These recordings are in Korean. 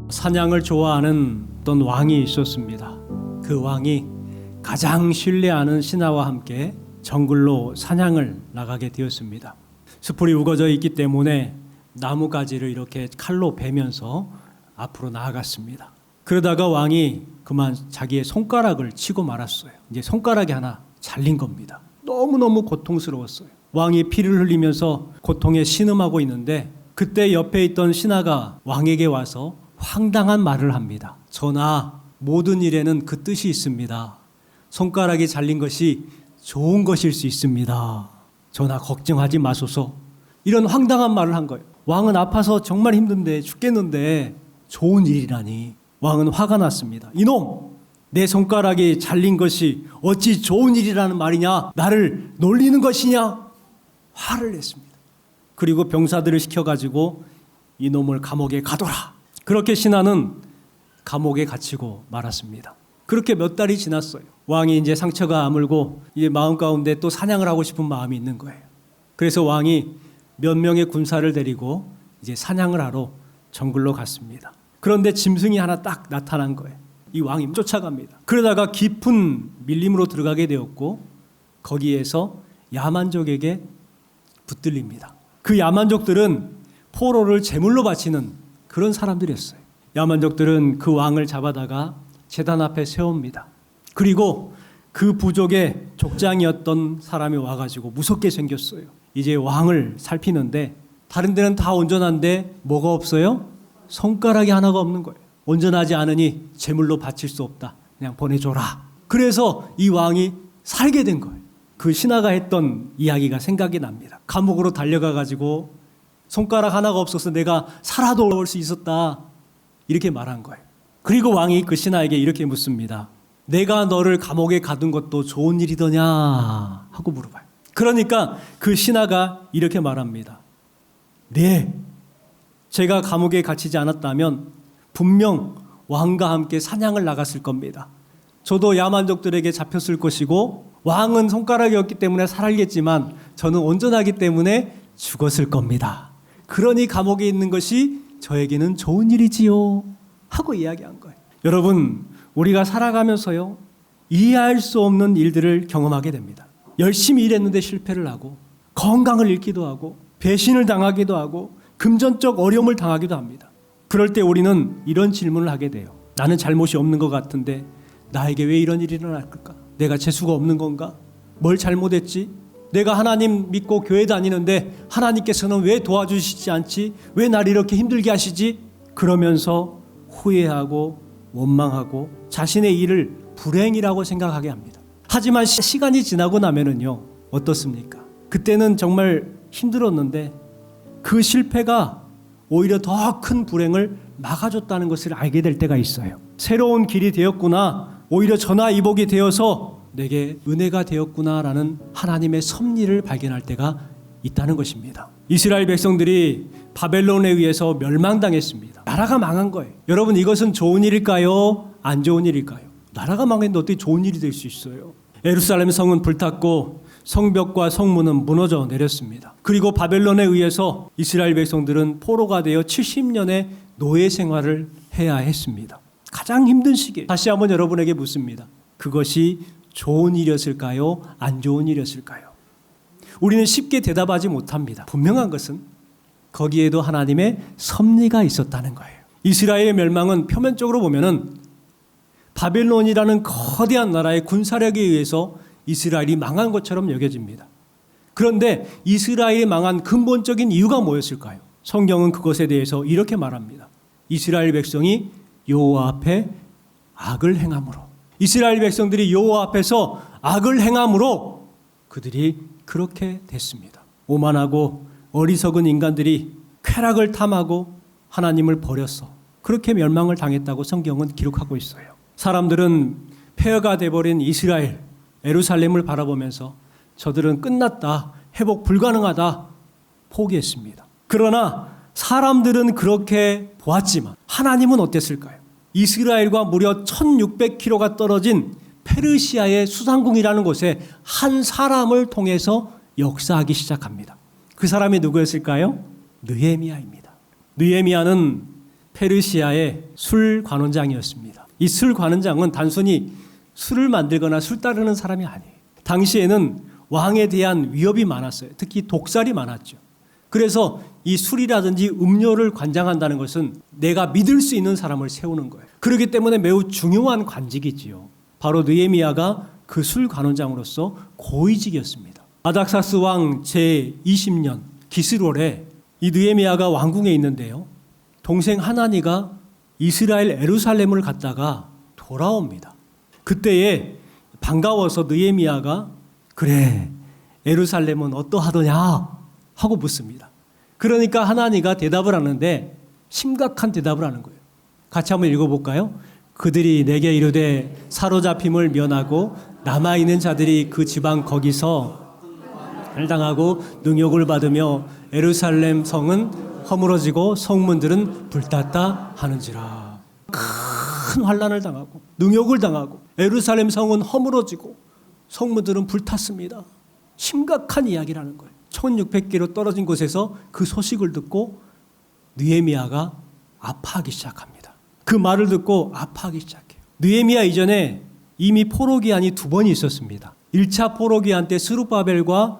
사냥을 좋아하는 어떤 왕이 있었습니다. 그 왕이 가장 신뢰하는 신하와 함께 정글로 사냥을 나가게 되었습니다. 숲풀이 우거져 있기 때문에 나뭇가지를 이렇게 칼로 베면서 앞으로 나아갔습니다. 그러다가 왕이 그만 자기의 손가락을 치고 말았어요. 이제 손가락이 하나 잘린 겁니다. 너무너무 고통스러웠어요. 왕이 피를 흘리면서 고통에 신음하고 있는데 그때 옆에 있던 신하가 왕에게 와서 황당한 말을 합니다. 전하, 모든 일에는 그 뜻이 있습니다. 손가락이 잘린 것이 좋은 것일 수 있습니다. 전하, 걱정하지 마소서. 이런 황당한 말을 한 거예요. 왕은 아파서 정말 힘든데 죽겠는데 좋은 일이라니. 왕은 화가 났습니다. 이놈! 내 손가락이 잘린 것이 어찌 좋은 일이라는 말이냐? 나를 놀리는 것이냐? 화를 냈습니다. 그리고 병사들을 시켜가지고 이놈을 감옥에 가둬라. 그렇게 신하는 감옥에 갇히고 말았습니다. 그렇게 몇 달이 지났어요. 왕이 이제 상처가 아물고 이제 마음 가운데 또 사냥을 하고 싶은 마음이 있는 거예요. 그래서 왕이 몇 명의 군사를 데리고 이제 사냥을 하러 정글로 갔습니다. 그런데 짐승이 하나 딱 나타난 거예요. 이 왕이 쫓아갑니다. 그러다가 깊은 밀림으로 들어가게 되었고 거기에서 야만족에게 붙들립니다. 그 야만족들은 포로를 제물로 바치는 그런 사람들이었어요. 야만족들은 그 왕을 잡아다가 제단 앞에 세웁니다. 그리고 그 부족의 족장이었던 사람이 와가지고 무섭게 생겼어요. 이제 왕을 살피는데 다른 데는 다 온전한데 뭐가 없어요? 손가락이 하나가 없는 거예요. 온전하지 않으니 제물로 바칠 수 없다. 그냥 보내줘라. 그래서 이 왕이 살게 된 거예요. 그 신하가 했던 이야기가 생각이 납니다. 감옥으로 달려가가지고 손가락 하나가 없어서 내가 살아도 올 수 있었다. 이렇게 말한 거예요. 그리고 왕이 그 신하에게 이렇게 묻습니다. 내가 너를 감옥에 가둔 것도 좋은 일이더냐? 하고 물어봐요. 그러니까 그 신하가 이렇게 말합니다. 네, 제가 감옥에 갇히지 않았다면 분명 왕과 함께 사냥을 나갔을 겁니다. 저도 야만족들에게 잡혔을 것이고 왕은 손가락이 없기 때문에 살겠지만 저는 온전하기 때문에 죽었을 겁니다. 그러니 감옥에 있는 것이 저에게는 좋은 일이지요. 하고 이야기한 거예요. 여러분, 우리가 살아가면서요, 이해할 수 없는 일들을 경험하게 됩니다. 열심히 일했는데 실패를 하고 건강을 잃기도 하고 배신을 당하기도 하고 금전적 어려움을 당하기도 합니다. 그럴 때 우리는 이런 질문을 하게 돼요. 나는 잘못이 없는 것 같은데 나에게 왜 이런 일이 일어날까? 내가 재수가 없는 건가? 뭘 잘못했지? 내가 하나님 믿고 교회 다니는데 하나님께서는 왜 도와주시지 않지? 왜 나를 이렇게 힘들게 하시지? 그러면서 후회하고 원망하고 자신의 일을 불행이라고 생각하게 합니다. 하지만 시간이 지나고 나면은요, 어떻습니까? 그때는 정말 힘들었는데 그 실패가 오히려 더 큰 불행을 막아줬다는 것을 알게 될 때가 있어요. 새로운 길이 되었구나, 오히려 전화위복이 되어서 내게 은혜가 되었구나라는 하나님의 섭리를 발견할 때가 있다는 것입니다. 이스라엘 백성들이 바벨론에 의해서 멸망당했습니다. 나라가 망한 거예요. 여러분, 이것은 좋은 일일까요? 안 좋은 일일까요? 나라가 망했는데 어떻게 좋은 일이 될 수 있어요? 예루살렘 성은 불탔고 성벽과 성문은 무너져 내렸습니다. 그리고 바벨론에 의해서 이스라엘 백성들은 포로가 되어 70년의 노예 생활을 해야 했습니다. 가장 힘든 시기에 다시 한번 여러분에게 묻습니다. 그것이 좋은 일이었을까요? 안 좋은 일이었을까요? 우리는 쉽게 대답하지 못합니다. 분명한 것은 거기에도 하나님의 섭리가 있었다는 거예요. 이스라엘의 멸망은 표면적으로 보면은 바벨론이라는 거대한 나라의 군사력에 의해서 이스라엘이 망한 것처럼 여겨집니다. 그런데 이스라엘이 망한 근본적인 이유가 뭐였을까요? 성경은 그것에 대해서 이렇게 말합니다. 이스라엘 백성이 여호와 앞에 악을 행함으로, 이스라엘 백성들이 여호와 앞에서 악을 행함으로 그들이 그렇게 됐습니다. 오만하고 어리석은 인간들이 쾌락을 탐하고 하나님을 버렸어. 그렇게 멸망을 당했다고 성경은 기록하고 있어요. 사람들은 폐허가 돼버린 이스라엘, 예루살렘을 바라보면서 저들은 끝났다, 회복 불가능하다 포기했습니다. 그러나 사람들은 그렇게 보았지만 하나님은 어땠을까요? 이스라엘과 무려 1600km가 떨어진 페르시아의 수상궁이라는 곳에 한 사람을 통해서 역사하기 시작합니다. 그 사람이 누구였을까요? 느헤미야입니다. 느헤미야는 페르시아의 술 관원장이었습니다. 이 술 관원장은 단순히 술을 만들거나 술 따르는 사람이 아니에요. 당시에는 왕에 대한 위협이 많았어요. 특히 독살이 많았죠. 그래서 이 술이라든지 음료를 관장한다는 것은 내가 믿을 수 있는 사람을 세우는 거예요. 그렇기 때문에 매우 중요한 관직이지요. 바로 느헤미야가 그 술 관원장으로서 고위직이었습니다. 아닥사스 왕 제20년 기스롤에 이 느헤미야가 왕궁에 있는데요. 동생 하나니가 이스라엘 에루살렘을 갔다가 돌아옵니다. 그때에 반가워서 느헤미야가 그래 에루살렘은 어떠하더냐 하고 묻습니다. 그러니까 하나니가 대답을 하는데 심각한 대답을 하는 거예요. 같이 한번 읽어볼까요? 그들이 내게 이르되 사로잡힘을 면하고 남아있는 자들이 그 지방 거기서 당하고 능욕을 받으며 에루살렘 성은 허물어지고 성문들은 불탔다 하는지라. 큰 환난을 당하고 능욕을 당하고 에루살렘 성은 허물어지고 성문들은 불탔습니다. 심각한 이야기라는 거예요. 1600km 떨어진 곳에서 그 소식을 듣고 느헤미야가 아파하기 시작합니다. 그 말을 듣고 아파하기 시작해요. 느헤미야 이전에 이미 포로기한이 2번이 있었습니다. 1차 포로기한 때 스룹바벨과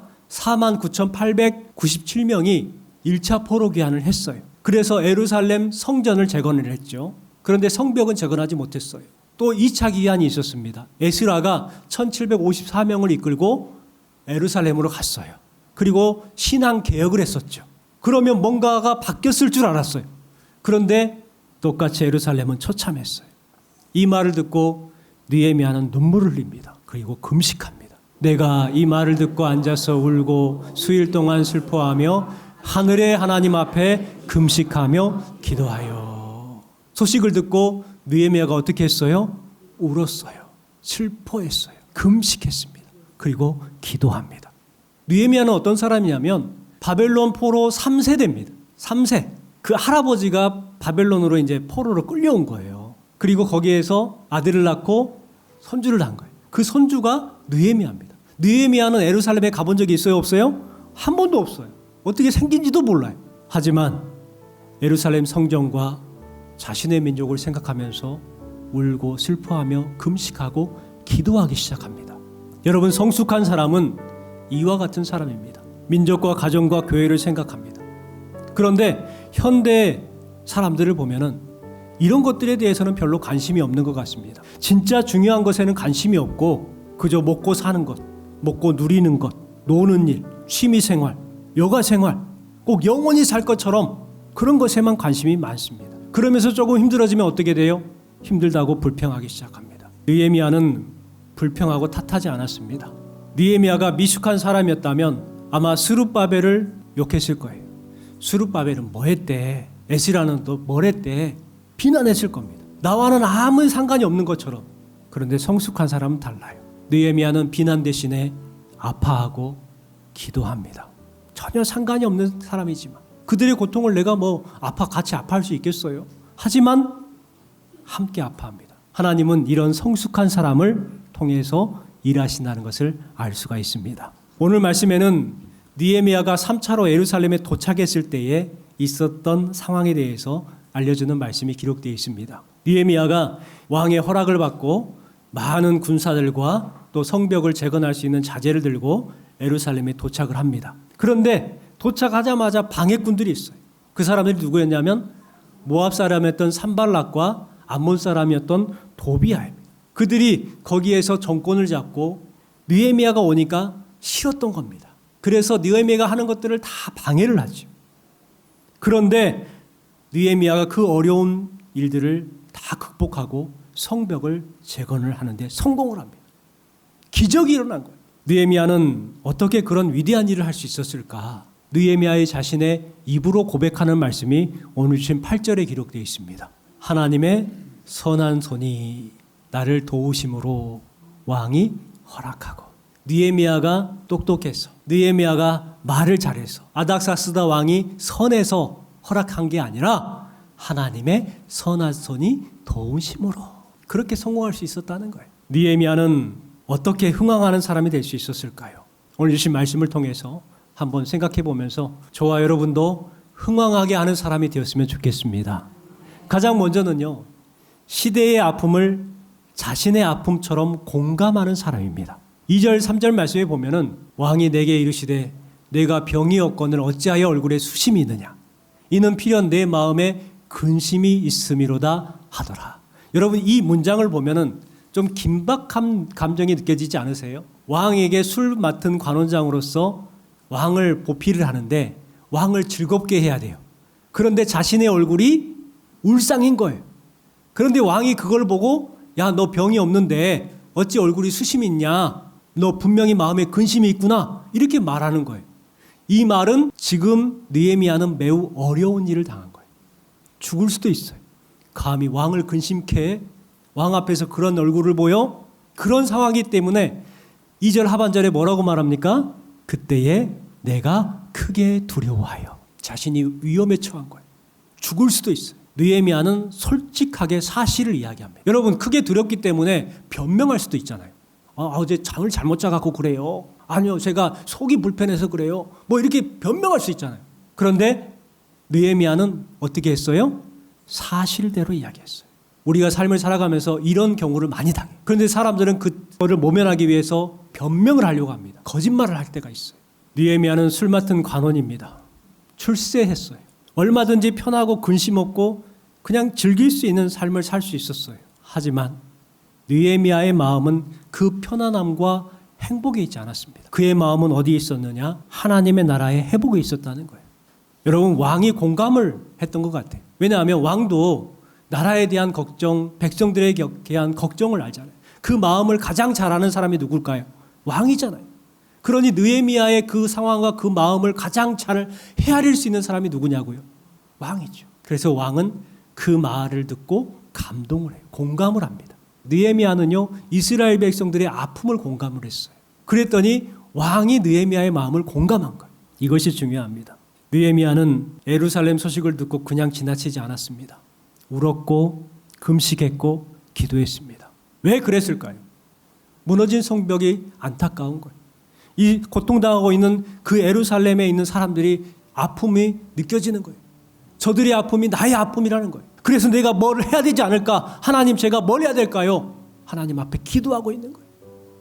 49,897명이 1차 포로기한을 했어요. 그래서 에루살렘 성전을 재건을 했죠. 그런데 성벽은 재건하지 못했어요. 또 2차 기한이 있었습니다. 에스라가 1754명을 이끌고 에루살렘으로 갔어요. 그리고 신앙 개혁을 했었죠. 그러면 뭔가가 바뀌었을 줄 알았어요. 그런데 똑같이 에루살렘은 처참했어요. 이 말을 듣고 느헤미야는 눈물을 흘립니다. 그리고 금식합니다. 내가 이 말을 듣고 앉아서 울고 수일 동안 슬퍼하며 하늘의 하나님 앞에 금식하며 기도하여. 소식을 듣고 느헤미야가 어떻게 했어요? 울었어요. 슬퍼했어요. 금식했습니다. 그리고 기도합니다. 느헤미야는 어떤 사람이냐면 바벨론 포로 3세대입니다. 3세. 그 할아버지가 바벨론으로 이제 포로로 끌려온 거예요. 그리고 거기에서 아들을 낳고 손주를 낳은 거예요. 그 손주가 느헤미야입니다. 느헤미야는 에루살렘에 가본 적이 있어요? 없어요? 한 번도 없어요. 어떻게 생긴지도 몰라요. 하지만 에루살렘 성전과 자신의 민족을 생각하면서 울고 슬퍼하며 금식하고 기도하기 시작합니다. 여러분, 성숙한 사람은 이와 같은 사람입니다. 민족과 가정과 교회를 생각합니다. 그런데 현대 사람들을 보면은 이런 것들에 대해서는 별로 관심이 없는 것 같습니다. 진짜 중요한 것에는 관심이 없고 그저 먹고 사는 것, 먹고 누리는 것, 노는 일, 취미생활, 여가생활, 꼭 영원히 살 것처럼 그런 것에만 관심이 많습니다. 그러면서 조금 힘들어지면 어떻게 돼요? 힘들다고 불평하기 시작합니다. 느헤미야는 불평하고 탓하지 않았습니다. 느헤미야가 미숙한 사람이었다면 아마 스룹바벨을 욕했을 거예요. 스룹바벨은 뭐 했대? 에스라는 또 뭘 했대? 비난했을 겁니다. 나와는 아무 상관이 없는 것처럼. 그런데 성숙한 사람은 달라요. 느헤미야는 비난 대신에 아파하고 기도합니다. 전혀 상관이 없는 사람이지만 그들의 고통을 내가 같이 아파할 수 있겠어요? 하지만 함께 아파합니다. 하나님은 이런 성숙한 사람을 통해서 일하신다는 것을 알 수가 있습니다. 오늘 말씀에는 느헤미야가 3차로 예루살렘에 도착했을 때에 있었던 상황에 대해서 알려주는 말씀이 기록되어 있습니다. 느헤미야가 왕의 허락을 받고 많은 군사들과 또 성벽을 재건할 수 있는 자재를 들고 예루살렘에 도착을 합니다. 그런데 도착하자마자 방해꾼들이 있어요. 그 사람들이 누구였냐면 모압 사람이었던 산발락과 암몬 사람이었던 도비아입니다. 그들이 거기에서 정권을 잡고 느헤미야가 오니까 싫었던 겁니다. 그래서 느헤미야가 하는 것들을 다 방해를 하죠. 그런데 느헤미야가 그 어려운 일들을 다 극복하고 성벽을 재건을 하는데 성공을 합니다. 기적이 일어난 거예요. 느헤미야는 어떻게 그런 위대한 일을 할 수 있었을까? 느헤미야의 자신의 입으로 고백하는 말씀이 오늘 주신 8절에 기록되어 있습니다. 하나님의 선한 손이 나를 도우심으로 왕이 허락하고. 느헤미야가 똑똑해서, 느헤미야가 말을 잘해서, 아닥사스다 왕이 선해서 허락한 게 아니라 하나님의 선한 손이 도우심으로 그렇게 성공할 수 있었다는 거예요. 느헤미야는 어떻게 흥왕하는 사람이 될 수 있었을까요? 오늘 주신 말씀을 통해서 한번 생각해 보면서 저와 여러분도 흥왕하게 하는 사람이 되었으면 좋겠습니다. 가장 먼저는요, 시대의 아픔을 자신의 아픔처럼 공감하는 사람입니다. 2절 3절 말씀에 보면은 왕이 내게 이르시되 내가 병이 없거늘 어찌하여 얼굴에 수심이 있느냐 이는 필연 내 마음에 근심이 있음이로다 하더라. 여러분, 이 문장을 보면은 좀 긴박한 감정이 느껴지지 않으세요? 왕에게 술 맡은 관원장으로서 왕을 보필을 하는데 왕을 즐겁게 해야 돼요. 그런데 자신의 얼굴이 울상인 거예요. 그런데 왕이 그걸 보고 야, 너 병이 없는데 어찌 얼굴이 수심이 있냐? 너 분명히 마음에 근심이 있구나. 이렇게 말하는 거예요. 이 말은 지금 느헤미야는 매우 어려운 일을 당한 거예요. 죽을 수도 있어요. 감히 왕을 근심케 해? 왕 앞에서 그런 얼굴을 보여? 그런 상황이기 때문에 2절 하반절에 뭐라고 말합니까? 그때에 내가 크게 두려워하여. 자신이 위험에 처한 거예요. 죽을 수도 있어요. 느헤미야는 솔직하게 사실을 이야기합니다. 여러분, 크게 두렵기 때문에 변명할 수도 있잖아요. 어제 잠을 잘못 자갖고 그래요. 아니요, 제가 속이 불편해서 그래요. 뭐 이렇게 변명할 수 있잖아요. 그런데 느헤미야는 어떻게 했어요? 사실대로 이야기했어요. 우리가 삶을 살아가면서 이런 경우를 많이 당해요. 그런데 사람들은 그거를 모면하기 위해서 변명을 하려고 합니다. 거짓말을 할 때가 있어요. 느헤미야는 술 맡은 관원입니다. 출세했어요. 얼마든지 편하고 근심 없고 그냥 즐길 수 있는 삶을 살 수 있었어요. 하지만 느헤미야의 마음은 그 편안함과 행복에 있지 않았습니다. 그의 마음은 어디에 있었느냐? 하나님의 나라의 회복에 있었다는 거예요. 여러분, 왕이 공감을 했던 것 같아요. 왜냐하면 왕도 나라에 대한 걱정, 백성들에 대한 걱정을 알잖아요. 그 마음을 가장 잘 아는 사람이 누굴까요? 왕이잖아요. 그러니 느헤미야의 그 상황과 그 마음을 가장 잘 헤아릴 수 있는 사람이 누구냐고요? 왕이죠. 그래서 왕은 그 말을 듣고 감동을 해요. 공감을 합니다. 느헤미야는요, 이스라엘 백성들의 아픔을 공감을 했어요. 그랬더니 왕이 느헤미야의 마음을 공감한 거예요. 이것이 중요합니다. 느헤미야는 예루살렘 소식을 듣고 그냥 지나치지 않았습니다. 울었고 금식했고 기도했습니다. 왜 그랬을까요? 무너진 성벽이 안타까운 거예요. 이 고통당하고 있는 그 예루살렘에 있는 사람들이 아픔이 느껴지는 거예요. 저들의 아픔이 나의 아픔이라는 거예요. 그래서 내가 뭘 해야 되지 않을까? 하나님, 제가 뭘 해야 될까요? 하나님 앞에 기도하고 있는 거예요.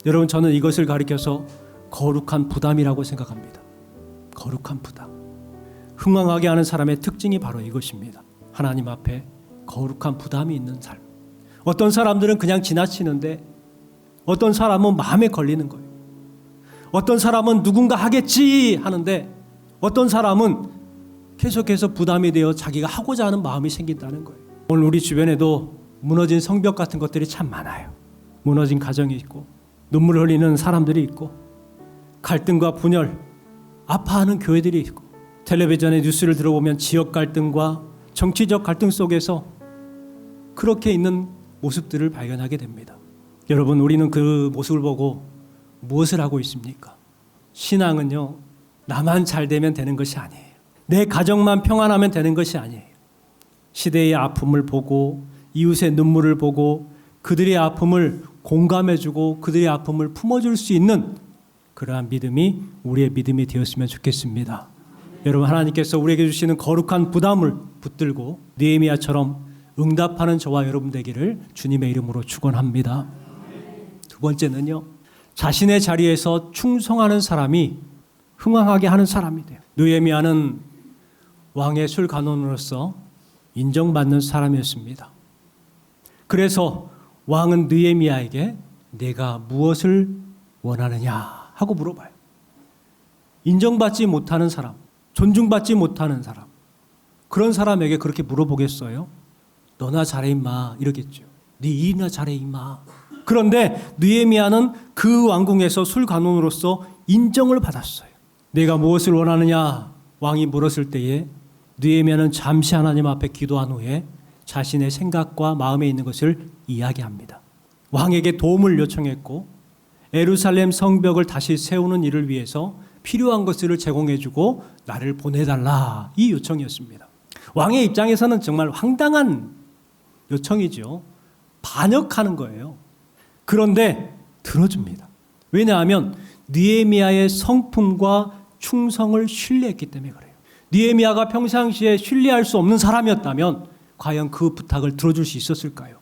여러분, 저는 이것을 가리켜서 거룩한 부담이라고 생각합니다. 거룩한 부담. 흥황하게 하는 사람의 특징이 바로 이것입니다. 하나님 앞에 거룩한 부담이 있는 삶. 어떤 사람들은 그냥 지나치는데 어떤 사람은 마음에 걸리는 거예요. 어떤 사람은 누군가 하겠지 하는데 어떤 사람은 계속해서 부담이 되어 자기가 하고자 하는 마음이 생긴다는 거예요. 오늘 우리 주변에도 무너진 성벽 같은 것들이 참 많아요. 무너진 가정이 있고 눈물 흘리는 사람들이 있고 갈등과 분열, 아파하는 교회들이 있고 텔레비전의 뉴스를 들어보면 지역 갈등과 정치적 갈등 속에서 그렇게 있는 모습들을 발견하게 됩니다. 여러분, 우리는 그 모습을 보고 무엇을 하고 있습니까? 신앙은요, 나만 잘 되면 되는 것이 아니에요. 내 가정만 평안하면 되는 것이 아니에요. 시대의 아픔을 보고 이웃의 눈물을 보고 그들의 아픔을 공감해주고 그들의 아픔을 품어줄 수 있는 그러한 믿음이 우리의 믿음이 되었으면 좋겠습니다. 여러분, 하나님께서 우리에게 주시는 거룩한 부담을 붙들고 느헤미야처럼 응답하는 저와 여러분 되기를 주님의 이름으로 축원합니다. 두 번째는요, 자신의 자리에서 충성하는 사람이 흥황하게 하는 사람이 돼요. 느헤미야는 왕의 술관원으로서 인정받는 사람이었습니다. 그래서 왕은 느헤미야에게 내가 무엇을 원하느냐 하고 물어봐요. 인정받지 못하는 사람, 존중받지 못하는 사람, 그런 사람에게 그렇게 물어보겠어요? 너나 잘해 임마 이러겠죠. 네 일이나 잘해 임마. 그런데 느헤미야는 그 왕궁에서 술관원으로서 인정을 받았어요. 내가 무엇을 원하느냐 왕이 물었을 때에 느헤미야는 잠시 하나님 앞에 기도한 후에 자신의 생각과 마음에 있는 것을 이야기합니다. 왕에게 도움을 요청했고 예루살렘 성벽을 다시 세우는 일을 위해서 필요한 것들을 제공해주고 나를 보내달라, 이 요청이었습니다. 왕의 입장에서는 정말 황당한 요청이죠. 반역하는 거예요. 그런데 들어줍니다. 왜냐하면 느헤미야의 성품과 충성을 신뢰했기 때문에 그래요. 느헤미야가 평상시에 신뢰할 수 없는 사람이었다면 과연 그 부탁을 들어줄 수 있었을까요?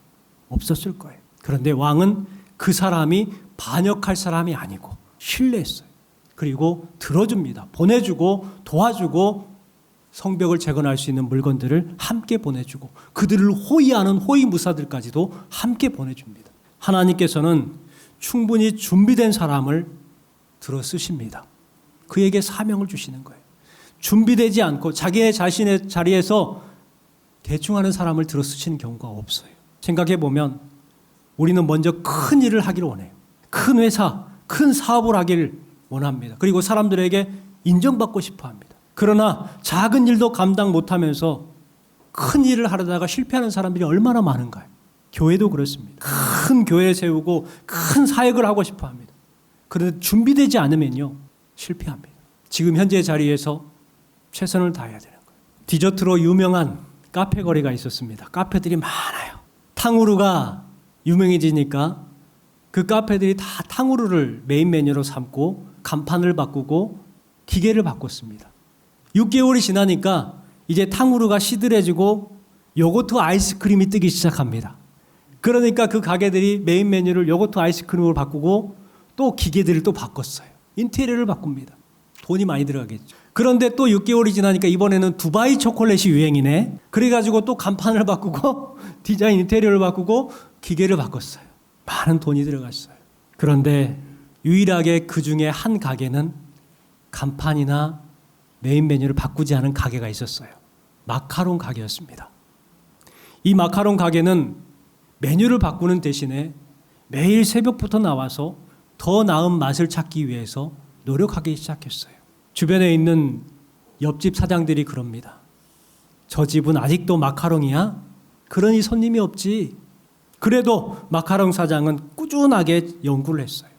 없었을 거예요. 그런데 왕은 그 사람이 반역할 사람이 아니고 신뢰했어요. 그리고 들어줍니다. 보내주고 도와주고 성벽을 재건할 수 있는 물건들을 함께 보내주고 그들을 호위하는 호위무사들까지도 함께 보내줍니다. 하나님께서는 충분히 준비된 사람을 들어 쓰십니다. 그에게 사명을 주시는 거예요. 준비되지 않고 자기 자신의 자리에서 대충 하는 사람을 들어 쓰시는 경우가 없어요. 생각해 보면 우리는 먼저 큰 일을 하기를 원해요. 큰 회사, 큰 사업을 하기를 원합니다. 그리고 사람들에게 인정받고 싶어 합니다. 그러나 작은 일도 감당 못하면서 큰 일을 하려다가 실패하는 사람들이 얼마나 많은가요? 교회도 그렇습니다. 큰 교회 세우고 큰 사역을 하고 싶어 합니다. 그런데 준비되지 않으면요 실패합니다. 지금 현재 자리에서 최선을 다해야 되는 거예요. 디저트로 유명한 카페 거리가 있었습니다. 카페들이 많아요. 탕후루가 유명해지니까 그 카페들이 다 탕후루를 메인 메뉴로 삼고 간판을 바꾸고 기계를 바꿨습니다. 6개월이 지나니까 이제 탕후루가 시들해지고 요거트 아이스크림이 뜨기 시작합니다. 그러니까 그 가게들이 메인 메뉴를 요거트 아이스크림으로 바꾸고 또 기계들을 또 바꿨어요. 인테리어를 바꿉니다. 돈이 많이 들어가겠죠. 그런데 또 6개월이 지나니까 이번에는 두바이 초콜릿이 유행이네. 그래가지고 또 간판을 바꾸고 디자인 인테리어를 바꾸고 기계를 바꿨어요. 많은 돈이 들어갔어요. 그런데 유일하게 그 중에 한 가게는 간판이나 메인 메뉴를 바꾸지 않은 가게가 있었어요. 마카롱 가게였습니다. 이 마카롱 가게는 메뉴를 바꾸는 대신에 매일 새벽부터 나와서 더 나은 맛을 찾기 위해서 노력하기 시작했어요. 주변에 있는 옆집 사장들이 그럽니다. 저 집은 아직도 마카롱이야? 그러니 손님이 없지. 그래도 마카롱 사장은 꾸준하게 연구를 했어요.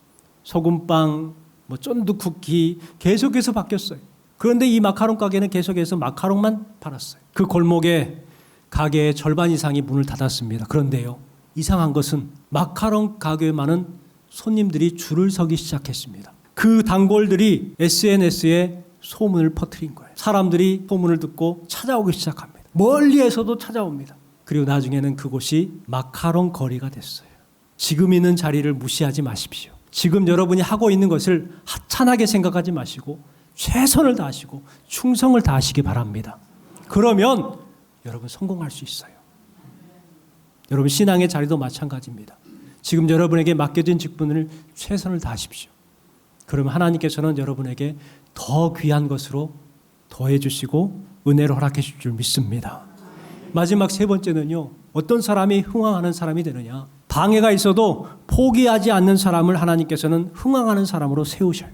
소금빵, 쫀득 쿠키 계속해서 바뀌었어요. 그런데 이 마카롱 가게는 계속해서 마카롱만 팔았어요. 그 골목에 가게의 절반 이상이 문을 닫았습니다. 그런데요, 이상한 것은 마카롱 가게만은 손님들이 줄을 서기 시작했습니다. 그 단골들이 SNS에 소문을 퍼뜨린 거예요. 사람들이 소문을 듣고 찾아오기 시작합니다. 멀리에서도 찾아옵니다. 그리고 나중에는 그곳이 마카롱 거리가 됐어요. 지금 있는 자리를 무시하지 마십시오. 지금 여러분이 하고 있는 것을 하찮게 생각하지 마시고 최선을 다하시고 충성을 다하시기 바랍니다. 그러면 여러분 성공할 수 있어요. 여러분 신앙의 자리도 마찬가지입니다. 지금 여러분에게 맡겨진 직분을 최선을 다하십시오. 그러면 하나님께서는 여러분에게 더 귀한 것으로 더해 주시고 은혜를 허락해 주실 줄 믿습니다. 마지막 세 번째는요, 어떤 사람이 흥왕하는 사람이 되느냐. 방해가 있어도 포기하지 않는 사람을 하나님께서는 흥왕하는 사람으로 세우셔요.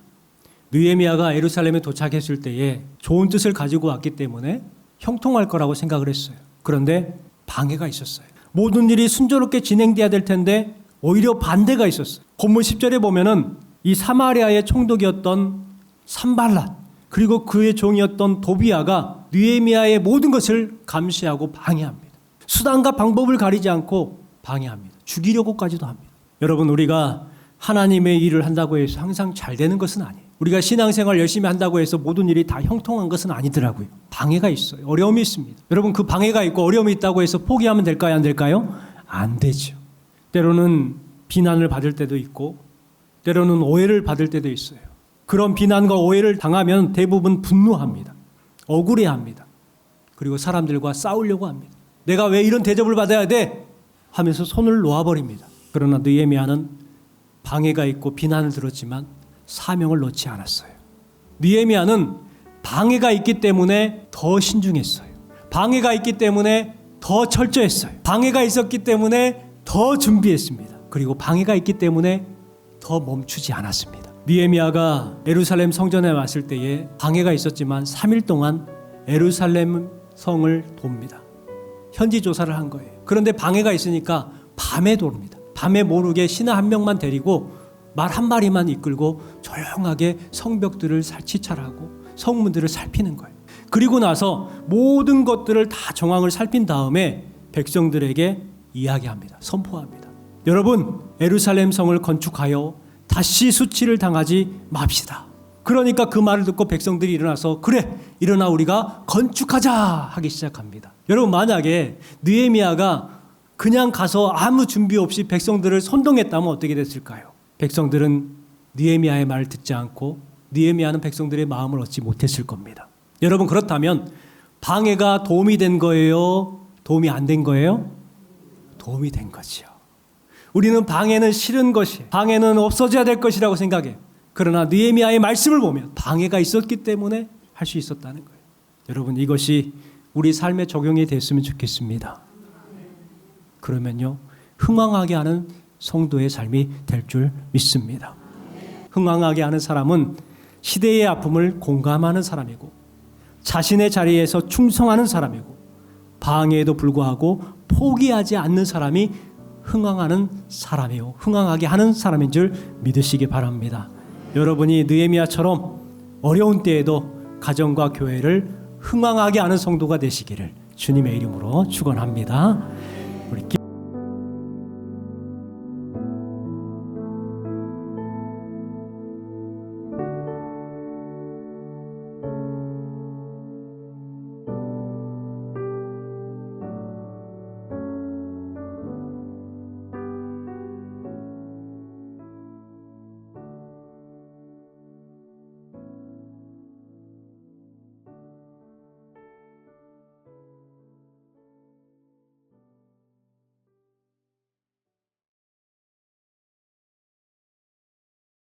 느헤미야가 예루살렘에 도착했을 때에 좋은 뜻을 가지고 왔기 때문에 형통할 거라고 생각을 했어요. 그런데 방해가 있었어요. 모든 일이 순조롭게 진행돼야 될 텐데 오히려 반대가 있었어요. 본문 10절에 보면은 이 사마리아의 총독이었던 산발랏 그리고 그의 종이었던 도비아가 느헤미야의 모든 것을 감시하고 방해합니다. 수단과 방법을 가리지 않고 방해합니다. 죽이려고까지도 합니다. 여러분, 우리가 하나님의 일을 한다고 해서 항상 잘 되는 것은 아니에요. 우리가 신앙생활 열심히 한다고 해서 모든 일이 다 형통한 것은 아니더라고요. 방해가 있어요. 어려움이 있습니다. 여러분, 그 방해가 있고 어려움이 있다고 해서 포기하면 될까요? 안 될까요? 안 되죠. 때로는 비난을 받을 때도 있고 때로는 오해를 받을 때도 있어요. 그런 비난과 오해를 당하면 대부분 분노합니다. 억울해합니다. 그리고 사람들과 싸우려고 합니다. 내가 왜 이런 대접을 받아야 돼? 하면서 손을 놓아버립니다. 그러나 느헤미야는 방해가 있고 비난을 들었지만 사명을 놓지 않았어요. 느헤미야는 방해가 있기 때문에 더 신중했어요. 방해가 있기 때문에 더 철저했어요. 방해가 있었기 때문에 더 준비했습니다. 그리고 방해가 있기 때문에 더 멈추지 않았습니다. 느헤미야가 예루살렘 성전에 왔을 때에 방해가 있었지만 3일 동안 예루살렘 성을 돕니다. 현지 조사를 한 거예요. 그런데 방해가 있으니까 밤에 돕니다. 밤에 모르게 신하 한 명만 데리고 말 한 마리만 이끌고 조용하게 성벽들을 치찰하고 성문들을 살피는 거예요. 그리고 나서 모든 것들을 다 정황을 살핀 다음에 백성들에게 이야기합니다. 선포합니다. 여러분, 예루살렘 성을 건축하여 다시 수치를 당하지 맙시다. 그러니까 그 말을 듣고 백성들이 일어나서 그래, 일어나 우리가 건축하자 하기 시작합니다. 여러분, 만약에 느헤미야가 그냥 가서 아무 준비 없이 백성들을 선동했다면 어떻게 됐을까요? 백성들은 느헤미야의 말을 듣지 않고 느헤미야는 백성들의 마음을 얻지 못했을 겁니다. 여러분, 그렇다면 방해가 도움이 된 거예요? 도움이 안 된 거예요? 도움이 된 거지요. 우리는 방해는 싫은 것이, 방해는 없어져야 될 것이라고 생각해요. 그러나 느헤미야의 말씀을 보면 방해가 있었기 때문에 할 수 있었다는 거예요. 여러분, 이것이 우리 삶에 적용이 됐으면 좋겠습니다. 그러면요, 흥왕하게 하는 성도의 삶이 될 줄 믿습니다. 흥왕하게 하는 사람은 시대의 아픔을 공감하는 사람이고 자신의 자리에서 충성하는 사람이고 방해에도 불구하고 포기하지 않는 사람이 흥왕하는 사람이요, 흥왕하게 하는 사람인 줄 믿으시기 바랍니다. 여러분이 느헤미야처럼 어려운 때에도 가정과 교회를 흥왕하게 하는 성도가 되시기를 주님의 이름으로 축원합니다. 우리